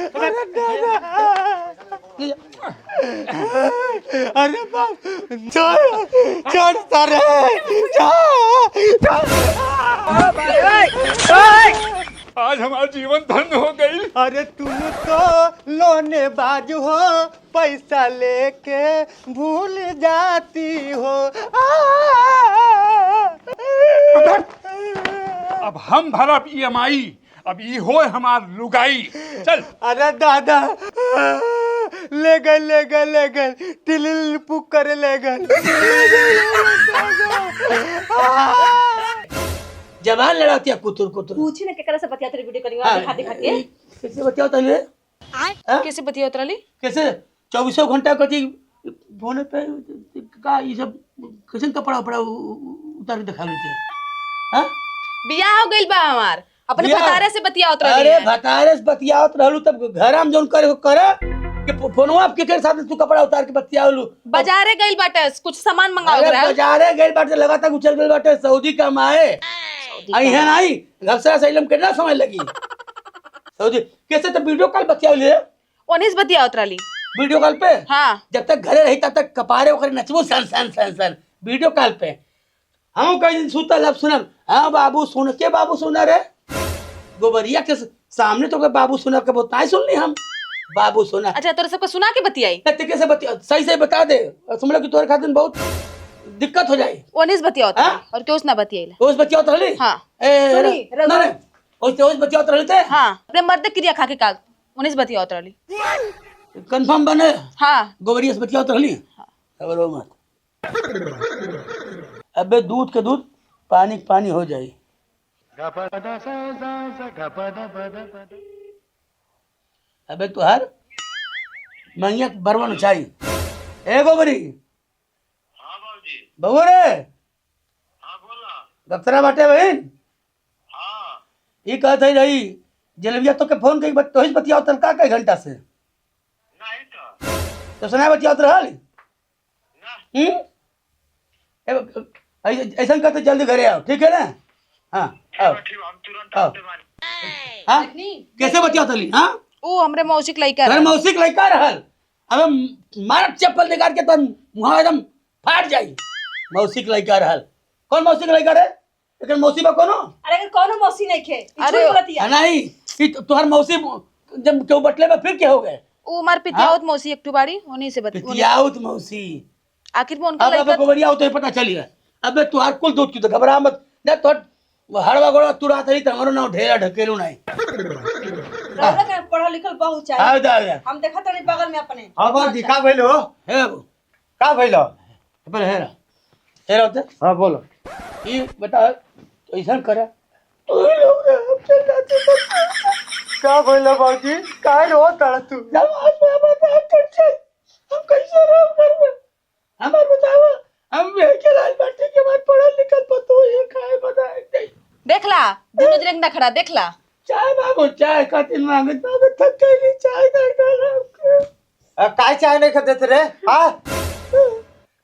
अरे दादा अरे बाप छोड़ छोड़ सारे आज हमारा जीवन धन्य हो गई। अरे तुम तो लोनेबाज हो, पैसा लेके भूल जाती हो। अब हम भरब EMI, अब ई हो हमार लुगाई। चल अरे दादा ले गए टिलिल पुक करे ले गए। जवान लड़ाती है कुतुर कुतुर। पूछी ना केकरा से बतियात रही वीडियो कॉलिंग हाँ, दिखा दिखा के। कैसे बतियाओ तले? कैसे बतिया उतरली? कैसे 24 घंटा कथी फोन पे का ये सब कैसे कपड़ा उपड़ा उतार के दिखा लेते हैं? हाँ? बियाह हो गइल बा हमार, अपने बियाह? भतारे से बतिया उतरली अरे है। भतारे से बतियावत रहलू तब घर में जोन करे कि फोनवा के के साथ तू कपड़ा उतार के बतियावलू। बाजारे गइल बाटे, कुछ सामान मंगाओ अरे रहा। बाजारे गइल बाटे, लगाता उछल गइल बाटे सऊदी कमाए। आई है नहीं घबसरा सैलम कितना समय लगी? सऊदी कैसे तो वीडियो कॉल बतियावली, ओनिस बतिया उतरली। वीडियो कॉल पे। हाँ। जब तक घरे रही तब तक कपारे ओकरे नचबो सन सन सन सन वीडियो कॉल पे। हम कई दिन सुतल अब सुनम, हाँ बाबू सुन के बाबू सुना रे गोबरिया के सामने तो बाबू सुना के बताए सुनली हम बाबू सुना। अच्छा तोरे सबको सुना के बतियाई? कैसे बतिया सही सही बता दे, समझ लो कि तोरे खातिर बहुत दिक्कत हो जाए। ओनिस बतिया उतरली हाँ? और क्यों ना बतियाइला? ओस बतियावत रहली? हाँ। ना ओस बतियावत रहली ते? हाँ, अपने मर्द क्रिया खा के काग ओनिस बतिया उतरली। कंफर्म बने? हाँ। गोबरिया से बतियावत रहली? खबर मत। अबे दूध के दूध पानी के पानी हो जाए। अबे तुहार मंगिया बरवन चाहिए। ए गोबरी बबू रे दफ्तरा बाटे बहन ये कहते ही रही जलेबिया तो के फोन कई तो ही बतियाओ तलका कई घंटा से तो सुना बतियाओ रहल ऐसा कहते जल्दी घरे आओ, ठीक है ना? हाँ आओ आओ। हाँ कैसे बतियाओ तली? हाँ ओ हमरे मौसिक लइका घर रहे। मौसिक लड़का रहल, अबे मारत चप्पल निकाल के तो मुँह एकदम फाट जाई। मौसिक लड़का रहल, कौन मौसिक लड़का रे? लेकिन मौसी बा कोनो? अरे अगर कोनो मौसी नहीं खे अरे नहीं कि तुहार मौसी जब क्यों बटले में फिर क्या हो गए? ओ हमार पितियावत मौसी एक बाड़ी उन्हीं से पितियाउत मौसी। आखिर में उनका अब लइका गोबरिया हो तो पता चली है। अबे तुहार कुल दूध क्यों? घबरा मत ना, तो हड़वा गोड़ा तू रात रही तमरो ना ढेरा ढकेलू नहीं। रौदा का पढ़ा लिखल बहुत चाहिए। आओ दादा हम देखा तनी बगल में अपने। अब दिखा भइलो हे बाबू का भइलो? पर हेरा हेरा होते। हाँ बोलो। ये बता ऐसा करा का भइलो बाबूजी? काहे रो तड़ तू? हम कैसे रहो घर में? हमार बताओ हम के लाल बाटी के बाद पढ़ल लिखल पतो ये खाए बताए देखला दोनों जने ना खड़ा देखला। चाय बाबू चाय खातिर मांगत बाबू थक गई चाय दे काय चाय नहीं खते रे? हाँ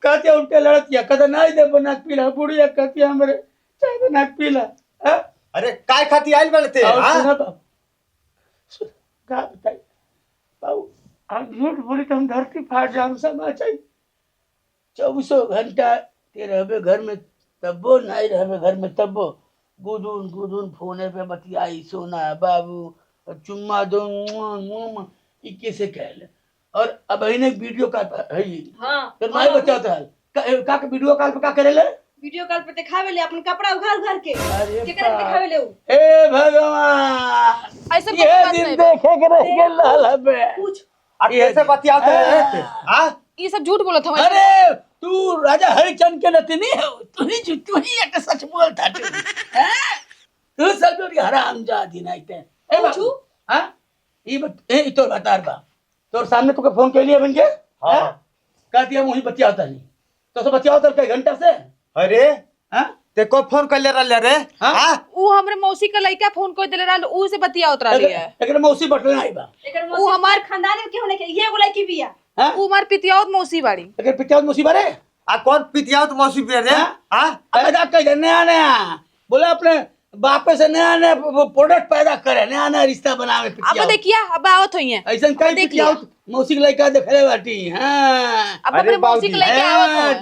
कहते उल्टे लड़त या कहते नहीं दे बनाक पीला बुढ़िया कहती हमरे चाय बनाक पीला हाँ? अरे काय खाती आइल बड़े थे और हाँ? सुना बाबू का बताई बाबू आप झूठ बोले तो हम धरती फाड़ जाए सब चाहिए 24 घंटा ते रहबे घर में तब्बो नहीं रहबे घर में तब्बो गुदुन गुदुन फोने पे बतियाई सोना बाबू और चुम्मा दो इक्के से कहले और अब इन्हें वीडियो कॉल पर है हाँ फिर मैं बताता है का वीडियो कॉल पे का करेले वीडियो कॉल पे दिखावे ले अपन कपड़ा उघार उघार के अरे केकरा के दिखावे ले उ हे भगवान ऐसे कोई ये बात दिन नहीं। देखे के रह गेल लाला बे पूछ अब कैसे बतियाते हैं हाँ? ये सब झूठ बोला था अरे तू राजा हरिचंद के नतनी है तू ही एक सच बोलता तू हैं? तू सब लोग हरामजादी नहीं थे ए बाबू हां ये तो बता बा तोर सामने तुके फोन के लिए बन के हाँ। का दिया मुही बतिया होता नहीं तो सब बतिया होता कई घंटा से अरे हां ते को फोन कर ले रहा रे हाँ? हाँ? ऊ हमरे मौसी का लइका फोन कर देले रहल ऊ से बतिया उतरा लिया है लेकिन मौसी बटल नहीं बा एकर ऊ हमार खानदान में केहू नहीं के ये बोला की बिया हां ऊ हमार पितियावत मौसी बाड़ी लेकिन पिटिया मौसी बारे आ कौन पितिया तो मौसी पे रे हाँ? हाँ? पैदा कर नया नया बोला अपने बापे से नया नया प्रोडक्ट पैदा करे नया नया रिश्ता बनावे अब पिटिया देखिया अब आवत होई है ऐसा कई देख पिटिया लिया। मौसी के लड़का देखले बाटी हां अब अरे अपने मौसी के बाबूजी, लइका आवत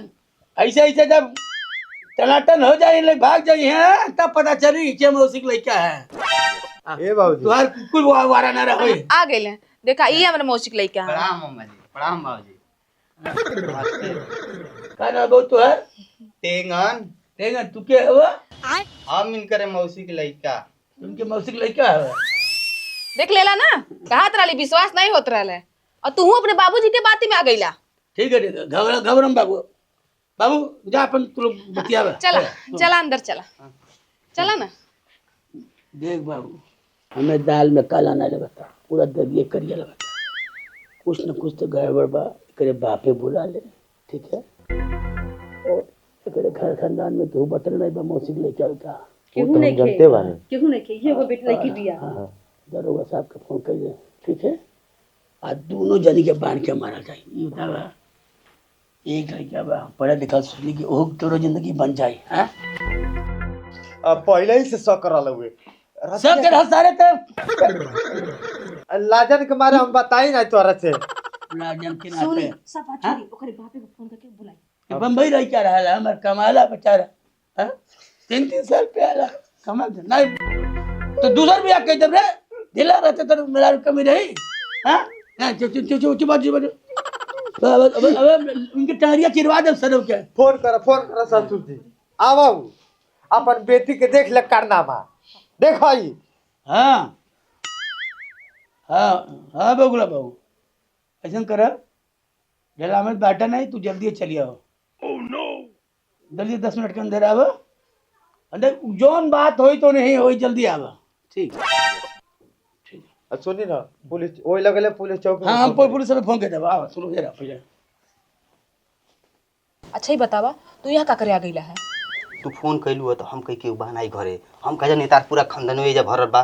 होई ऐसे ऐसे जब टनाटन हो जाए लोग भाग जाइए हैं तब पता चली कि मौसी के लड़का है ए बाबूजी तुम्हार कुल वारा ना रहे आ गइले देखा ई हमरे मौसी के लइका है प्रणाम मम्मा जी प्रणाम बाबूजी का ना बहुत तो है टेंगन देगा तू के हुआ हम इनकर मौसी के लड़का तुमके मौसी के लड़का है देख लेला ना कहत रहली विश्वास नहीं होत रहले और तू अपने बाबूजी के बाती में आ गइला ठीक है घबरम बाबू बाबू जा अपन तू लोग बतियावे चला चला अंदर चला चला ना देख बाबू हमें दाल में काला ना लगता पूरा दबिए करिया लगता कुछ न कुछ तो गड़बड़ बा करे बापे बुला ले ठीक है और एकरे घर खानदान में केहू बटल नहीं बा मौसी के लेके का केहू नहीं के केहू नहीं के ये वो बेटा लड़की बिया हाँ दरोगा साहब के फोन कर दे ठीक है आज दोनों जनी के बांध के मारा जाए ये बतावा एक लड़का बा पढ़ा लिखा सुनी कि ओह तोरो जिंदगी बन जाए हैं अब पहले ही से शक करल हुए सब के सारे तरफ लाजन के मारे हम बताई ना तोरा से राजन के नाते सब बात छोड़ी ओकरे बापे को फोन करके बुलाई ये बम्बई रह क्या रहा है हमार कमाला बेचारा हैं 3 साल पे आला कमाल नहीं तो दूसर भी आके जब रे दिला रहते तो मेरा कमी रही हैं ना चुप बाजू अब उनके टहरिया चिरवा दे सर के फोन कर ससुर जी आओ अपन बेटी के देख ले कारनामा देखो ई हाँ हाँ हाँ बगुला बाबू ऐसा कर जला में बाटा नहीं तू जल्दी चली आओ जल्दी 10 मिनट के अंदर आव अंदर जोन बात होई तो नहीं होई जल्दी आव ठीक सुनी ना पुलिस ओई लगले पुलिस चौकी हाँ हम पुलिस में फोन कर देबा आव सुनो जरा पहले अच्छा ही बतावा तू यहाँ का करे आ गइला है तू फोन कैलू तो हम कह के बहनाई घरे हम कह नेतार पूरा खानदान में भरल बा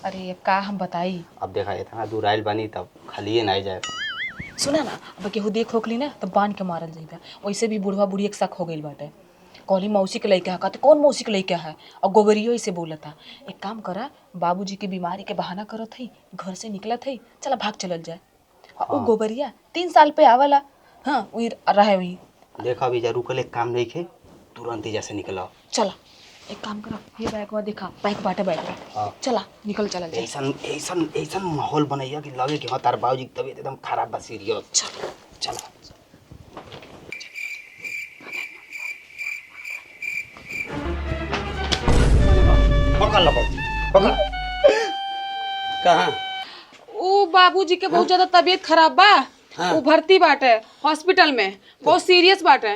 अरे का हम बताई अब देखा इतना दूर आइल बानी तब खालिए ना जाए सुना ना अब केहू देख होकली ना तो बांध के मारल जाइबा वैसे भी बुढ़वा बुढ़ी एक शक हो गइल बाटे कहली मौसी के लइका है कहते कौन मौसी के लइका है और गोबरियो ऐसे बोलता एक काम करा बाबूजी की बीमारी के बहाना करत है घर से निकलत है चला भाग चलल जाए और वो गोबरिया 3 साल पे आवला हाँ वही रहे वही देखा अभी जा रुकले काम नहीं खे तुरंत ही जैसे निकला चला एक काम करा ये बैग में देखा बैग बाटे बैग हाँ। चला निकल चलल जाए ऐसन ऐसन ऐसन माहौल बनैया कि लगे कि हाँ तार बाबूजी की तबीयत एकदम खराब बा सीरियस चल चला पकड़ लो पकड़ कहाँ ओ बाबूजी के बहुत ज्यादा तबीयत खराब बा हाँ। वो भर्ती बाटे हॉस्पिटल में बहुत सीरियस बाटे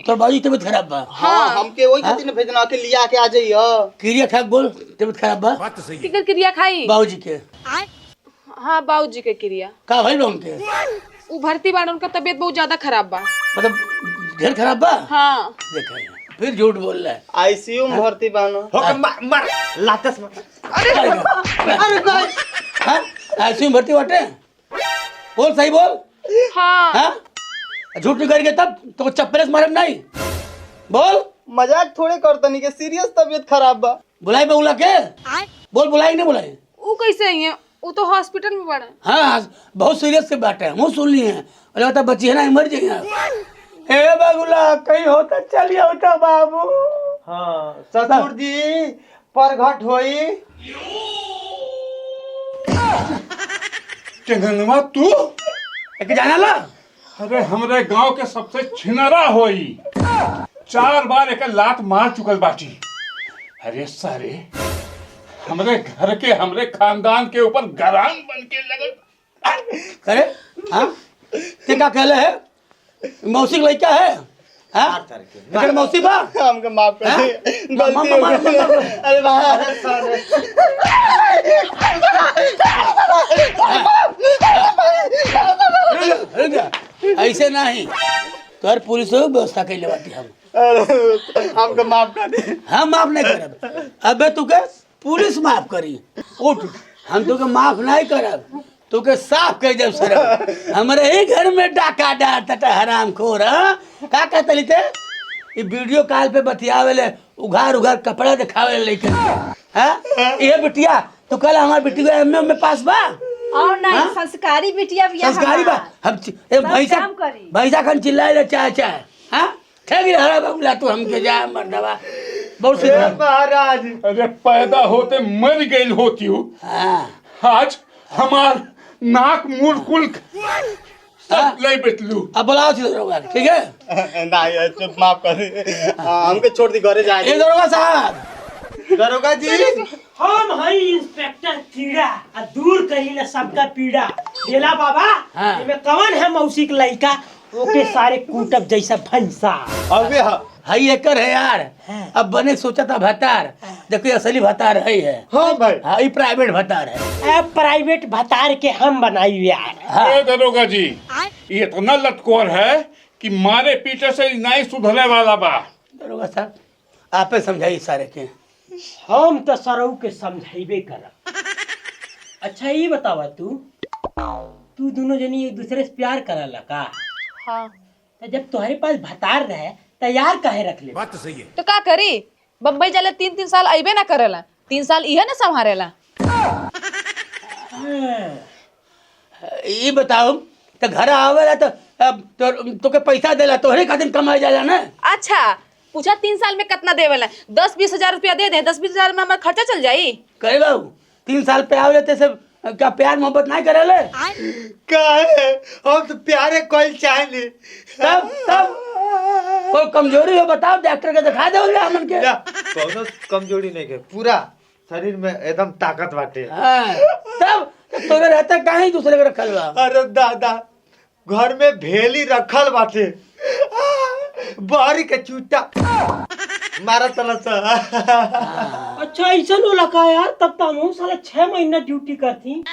तो बाजी तबीयत खराब बा हाँ हमके वही खातिर न भेजना के लिया के आ जाइयो क्रिया खाक बोल तबीयत खराब बा किकर क्रिया खाई बाबूजी के हाँ बाबूजी के क्रिया का भाई लोग के वो भर्ती बाटे उनका तबीयत बहुत ज्यादा खराब बा मतलब ढेर खराब बा हाँ देखा है फिर झूठ बोल रहा है आईसीयू में भर्ती बानो हो मार लातस मार अरे भाई हाँ आईसीयू में भर्ती बाटे बोल सही बोल हाँ हाँ झूठ नहीं करेंगे तब तो चप्पल से मारब नहीं। बोल। मजाक थोड़े करतनी के सीरियस तबीयत खराब बा। बुलाई बउला के बोल, बुलाई नहीं बुलाई? वो कैसे आई है? वो तो हॉस्पिटल में पड़ा है। हाँ बहुत सीरियस से बात है, मुँह सुन ली है। अरे बता बच्ची है ना मर जाइए। हे बगुला कहीं होता चलिए होता बाबू। हाँ ससुर जी परघट होई। टेंगनवा तू? एक जाना ला। अरे हमरे गांव के सबसे छिनरा होई, 4 बार एक लात मार चुकल बाटी। अरे सारे हमरे घर के हमरे खानदान के ऊपर गरान बन के लगल। अरे हाँ ते का कहले है? मौसी का लड़का है? हाँ लेकिन मौसी बा हमके माफ कर हाँ? दी, गलती हो गई। अरे बाहर ऐसे नहीं तोहर पुलिस व्यवस्था कैले बाटी हम। हमके माफ कर दी। हम माफ नहीं करब। अबे तू के पुलिस माफ करी। उठ, हम तो के माफ नहीं करब, तो के साफ कर देब सर। हमारे ही घर में डाका डालता हराम खोर। का कहतली थे? ये वीडियो कॉल पे बतियावेले, उघार उघार कपड़ा दिखावे लेके। हाँ ये बिटिया तो कल हमारे बिटिया एमए में पास बा और नहीं हाँ? संस्कारी बिटिया भी संस्कारी बा। हम भैसा काम करी। भैसा खन चिल्लाए ले चाय चाय। हाँ ठग रहा बबुला तू हमके जा मर्दवा बहुत से महाराज अरे पैदा होते मर गई होती हूँ, हाँ आज हमार नाक मुंह कुल सब ले बेटलू। अब बुलाओ दरोगा ठीक है। नहीं चुप माफ कर दी। हमके छोड़ दी घरे ये जाए। दरोगा साहब। दरोगा जी हम हई इंस्पेक्टर कीड़ा आ दूर करीला सबका पीड़ा। डेला बाबा हाँ। एमे कौन है मौसी के लड़का ओके सारे कूटब जैसा भैंसा। अबे हई एकर है यार। अब बने सोचा था भतार, देखो असली भतार है। हाँ भाई हाँ ये प्राइवेट भतार है। अब प्राइवेट भतार के हम बनाई यार। हाँ। दरोगा जी ये इतना लटकोर है कि मारे पीटे से नहीं सुधरने वाला बा। दरोगा साहब आपे समझाइए सारे के। हम तो सरऊ के समझाइबे करब। अच्छा ये बतावा तू दोनों जनी एक दूसरे से प्यार करला का? हाँ तो जब तुम्हारे पास भतार रहे तैयार काहे रख ले? तो का करी? बम्बई जाले 3-3 साल अइबे ना करेला, 3 साल इहे ना संभारेला। ये बताओ तो घर आवेला तो के पैसा देला तोहरे खातिर कमाई जाला ना। अच्छा पूछा 3 साल में कितना देवेला? 10-20 हजार रुपया दे दे, 10-20 हजार में हमारा खर्चा चल जाई। करे बाबू 3 साल पे आवे ते सब क्या प्यार मोहब्बत नहीं करेले? काहे हम तो प्यारे कोई चाहले। तब कोई कमजोरी हो बताओ, डॉक्टर के दिखा दो हमन के। कोनो कमजोरी नहीं के, पूरा शरीर में एकदम ताकत बाटे। हाँ तब तोरे रहता कहीं दूसरे के रखल बा। अरे दादा घर में भेली रखल बाटे, बाहरी के चूटा मारा तलसा। अच्छा ऐसा नो लगा यार, तब तो हम साला 6 महीना ड्यूटी करती।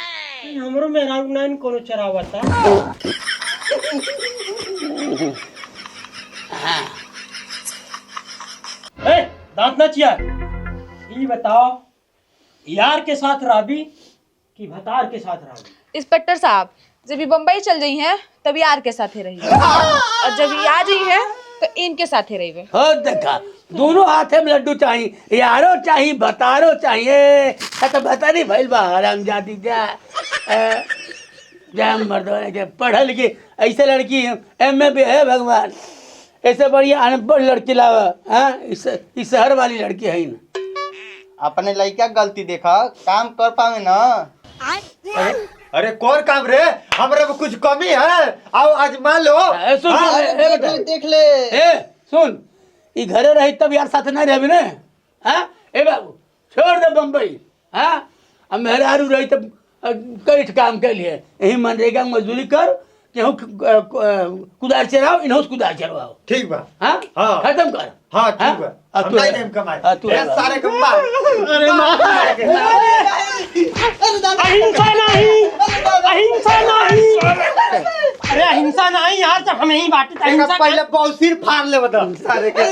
हमरो में नाइन कोनो चरावता। ए दांत ना चिया। ये बताओ यार के साथ राबी कि भतार के साथ राबी? इंस्पेक्टर साहब जब ये बम्बई चल गई है तब यार के साथ ही रही है, और जब ये आ गई है तो इनके साथ ही रही। हो देखा दोनों हाथे में लड्डू चाहिए, यारो चाहिए भतारो चाहिए। तो बता नहीं भैल बा हराम जाती जा मर्दवा के पढ़ल लिखी ऐसे लड़की एमए भी है भगवान, ऐसे बढ़िया अनपढ़ लड़की लावा। हाँ इस शहर वाली लड़की है ना। अपने लड़का गलती देखा काम कर पावे ना। अरे कौन काम रे? हमारे में कुछ कमी है, आओ आजमा लो। सुन देख ले। सुन ई घरे रही तब यार साथ नहीं रही ना। हाँ ए बाबू छोड़ दे बम्बई। हाँ अब मेहरारू रही तब कई काम के लिए यही मनरेगा मजदूरी कर, केहू कुदार चलाओ, इन्हों कुदार चलवाओ। ठीक बा। हाँ हाँ। खत्म कर। हाँ ठीक बा। हम नहीं देम कमाए। तू सारे कमा। अरे अहिंसा नहीं, अहिंसा नहीं। अरे अहिंसा नहीं यार, जब हम यही बात पहले बहुत सिर फाड़ ले बता सारे के।